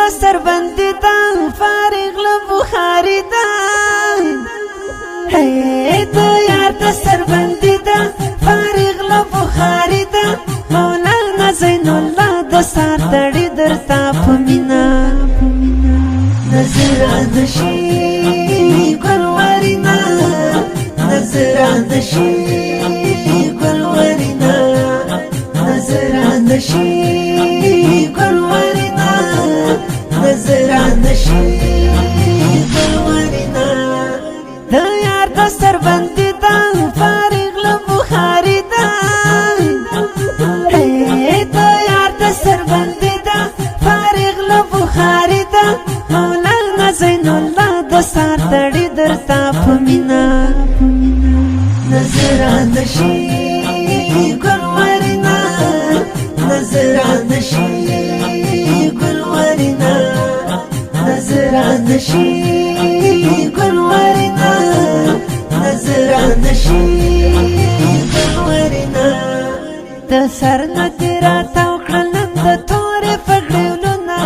سربندی دا فارغ له بخاری دا د یار د سربندی دا فارغ له بخاری دا مولانا زین الله د سار تړي درتا په مینا نظران شي ګلورینا نظران شي ګلورینا نظران شي ګلورینا نظران شي ګلورینا د یار د سربندی دا فارغ له بخاری دا د یار د سربندی دا فارغ له بخاری دا مولانا زین الله د سار تړي درتا په مینا نظران شي ګلورینا نظران شي ګلورینا نظران شي ګلورینا نظران شي ګلورینا د سر نه تیرا تاو کړلم د تورې پګړیولونه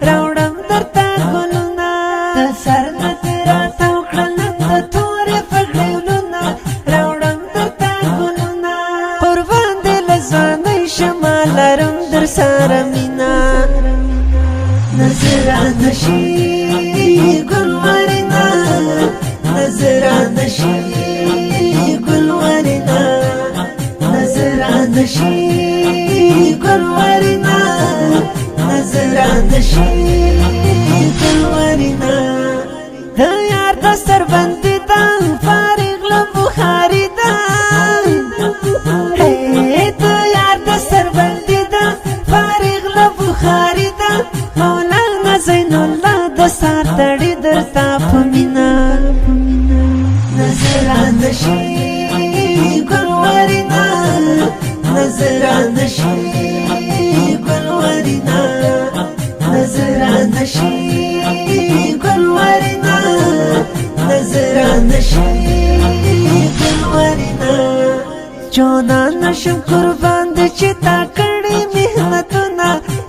راوړم درته ګلونه د سر نه تیرا تاو کړلم د تورې پګړیولونه راوړم درته ګلونه قربان دې له ځوانۍ شمه لرم در سره مینا نظران شي ګلورینا نظران شي ګلورینا نظران شي ګلورینا نظران شي ګلورینا د یار د سربندی دا فارغ له بخاری دا د یار د سربندی دا فارغ له بخاری دا مولانا زین الله د سار تړي درتا په مینا نظران شي ګلورینا نظران شي ګلورینا نظران شي ګلورینا نظران شي ګلورینا جونا نشم قربان د چې تا کړي محنتونه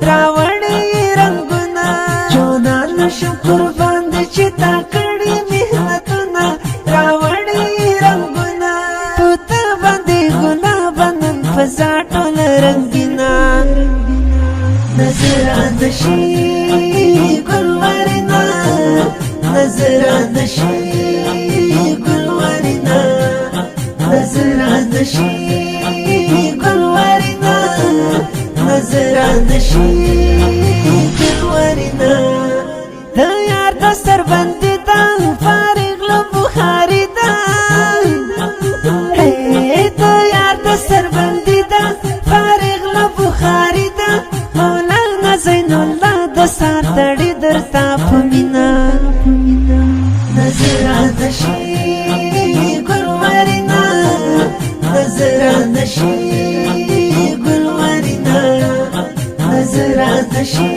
راوړې رنگونه جونا نشم قربان د چې تا کړي محنتونه راوړې رنگونه پوته باندې ګلاب نن فزا ټول رنگینا نظران شي ګلورینا نظران شي ګلورینا نظران شي ګلورینا نظران شي ګلورینا د یار د سربندی دا فارغ له بخاری دا د یار د سربندی دا فارغ له بخاری دا مولانا زین الله د سار تړي درتا په مینا نظران شي ګلورینا نظران شي ګلورینا نظران شي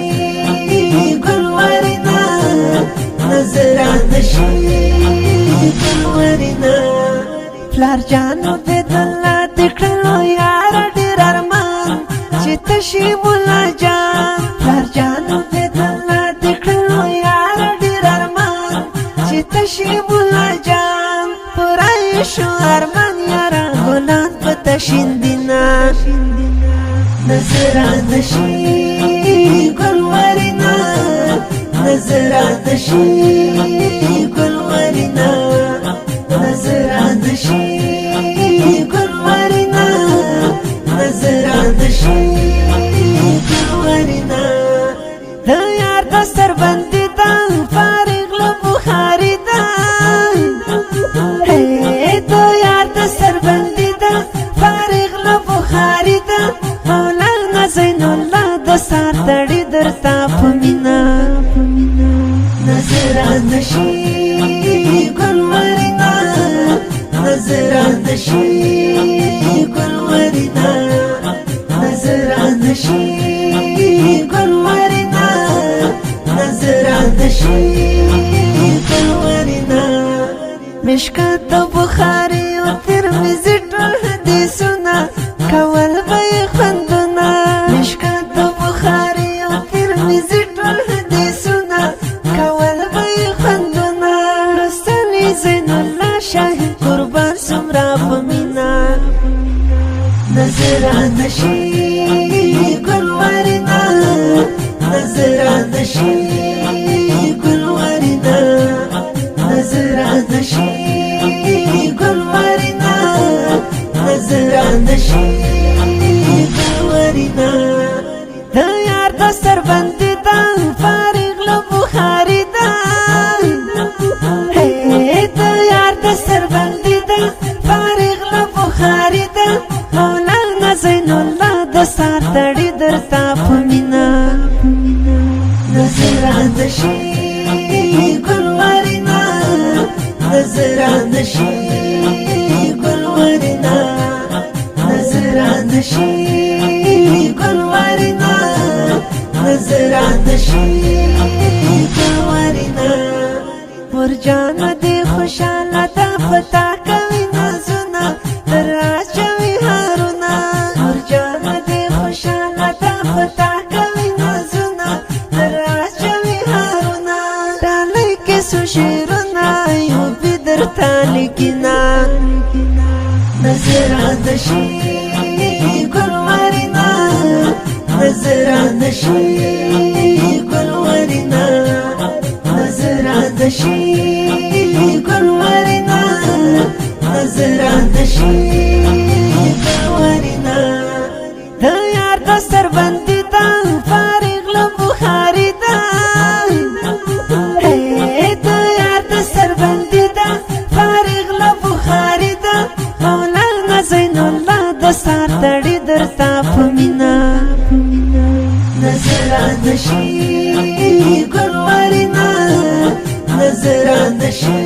ګلورینا نظران شي ګلورینا پلار جانو دې دلته دکړو یار ډېر ارمان چې تشي مولا جان پلار جانو دې دلته دکړو یار ډېر ارمان چې تشي مولا جان پرای شو ارمان یارا ګلان پته شیندینا نظران شي ګلورینا نظران شي ګلورینا نظران شي ګلورینا نظران شي ګلورینا د یار د سربندی دا فارغ له بخاری دا د یار د سربندی دا فارغ له بخاری دا مولانا زین الله د سار تړي درتا په مینا نظران شي ګلورینا نظران شي ګلورینا نظران شي ګلورینا نظران شي ګلورینا مشکات بخاری او ترمذی ټول حدیثونه کول به خوندونه مشکات بخاری او ترمذی ټول حدیثونه سربندی دا فارغ له بخاری دا د یار د سربندی دا فارغ له بخاری دا مولانا زین الله د ساتړي درتا پمینا نظران شي ګلورینا نظران شي ګلورینا نظران شي ګلورینا نظران شي ګلورینا ورجان دې خوشاله تا پتا کوي نازونه راځوي هارونا ورجان دې خوشاله تا پتا کوي نازونه راځوي هارونا ډالۍ کې سوشیرونه یو بدر تالکینا نظران شي ګلورینا نظران شي ګلورینا نظران شي ګلورینا نظران شي ګلورینا د یار د سربندی دا فارغ له بخاری دا د یار د سربندی دا فارغ له بخاری دا مولانا زین الله د ساتړي درتا پمینا نظران شي ګلورینا نظران شي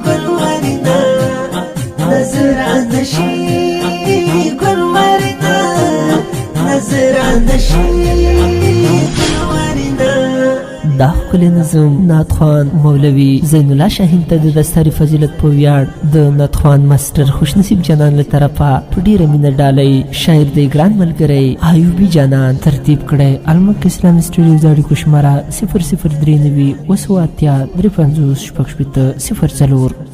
ګلورینا نظران شي ګلورینا نظران شي ګلورینا دا ښکلی نظم نعتخوان مولوي زین الله شاهین ته د دستاري فضیلت په ویاړ د نعتخوان ماسټر خوشنصیب جانان له طرفه په ډېره مینه ډالۍ شاعر دی ګران ملګری ایوبي جانان ترتیب کړی المک اسلامي سټوډیوز اړیکو شماره 0039 283 350 شپږ شپېته 04